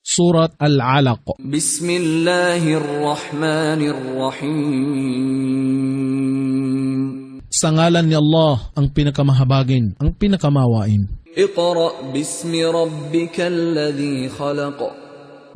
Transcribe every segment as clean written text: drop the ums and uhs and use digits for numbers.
Surat Al-Alaq. Bismillahirrahmanirrahim. Sa ngalan ni Allah, ang pinakamahabagin, ang pinakamawain. Iqra' bismi rabbikal ladhi khalaq.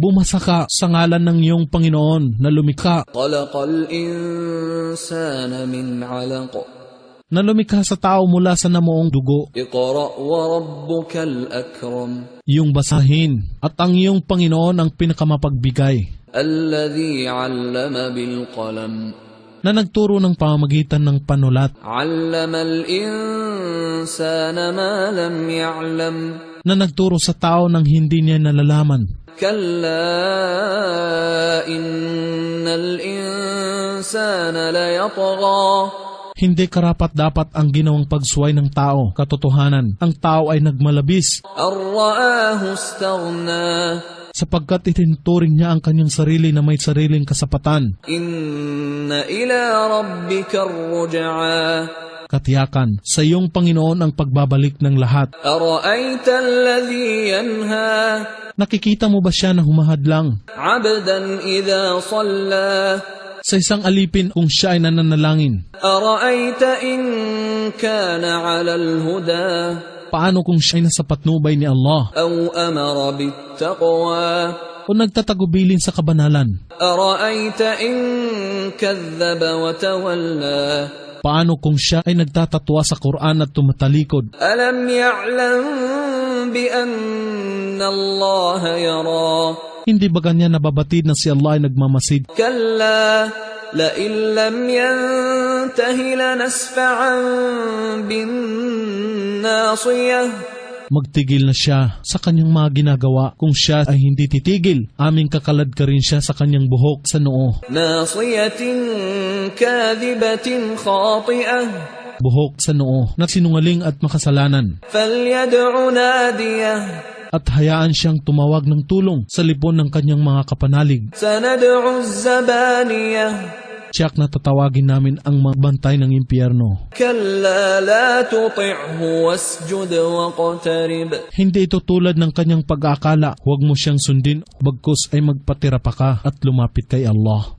Bumasa ka sa ngalan ng iyong Panginoon na lumikha. Khalaqal insana min 'alaq. Na lumikha sa tao mula sa namuong dugo. Iqra' wa rabbukal akram. Iyong basahin, at ang iyong Panginoon ang pinakamapagbigay. Alladhi 'allama bil qalam. Na nagturo ng pamamagitan ng panulat. 'Allamal insana ma lam ya'lam. Na nagturo sa tao ng hindi niya nalalaman. Kalla innal insana layatgha. Hindi karapat-dapat ang ginawang pagsuway ng tao. Katotohanan, ang tao ay nagmalabis. Ar-ra'ahu istaghna. Sapagkat itinuturing niya ang kanyang sarili na may sariling kasapatan. Inna ila rabbika ar-ruj'a. Katiyakan, sa iyong Panginoon ang pagbabalik ng lahat. Ara'ayta alladhi yanha. Nakikita mo ba siya na humahadlang? 'Abdan idha shalla. Sa isang alipin kung siya ay nananalangin. Ara'ayta in kana 'ala al-huda. Paano kung siya ay nasa patnubay ni Allah? Aw amara bit-taqwa. O nagtatagubilin sa kabanalan? Ara'ayta in kadhaba wa tawalla. Paano kung siya ay nagtatatwa sa Quran at tumatalikod? Alam ya'lam bi anna Allah yara. Hindi ba ganyan nababatid na si Allah ay nagmamasid? Kalla la in lam yantahi lanasfa'an bin nasiyah. Magtigil na siya sa kanyang mga ginagawa. Kung siya ay hindi titigil, aming kakalad ka rin siya sa kanyang buhok sa noo. Nasiyatin kadhibatin khati'ah. Buhok sa noo na sinungaling at makasalanan. Falyad'u nadiyah. At hayaan siyang tumawag ng tulong sa lipon ng kanyang mga kapanalig. Sanad'u az-zabaniyah. Tiyak na tatawagin namin ang magbantay ng impyerno. Kalla la tuti'hu wasjud waqtarib. Hindi ito tulad ng kanyang pag-aakala. Huwag mo siyang sundin, bagkus ay magpatira pa ka at lumapit kay Allah.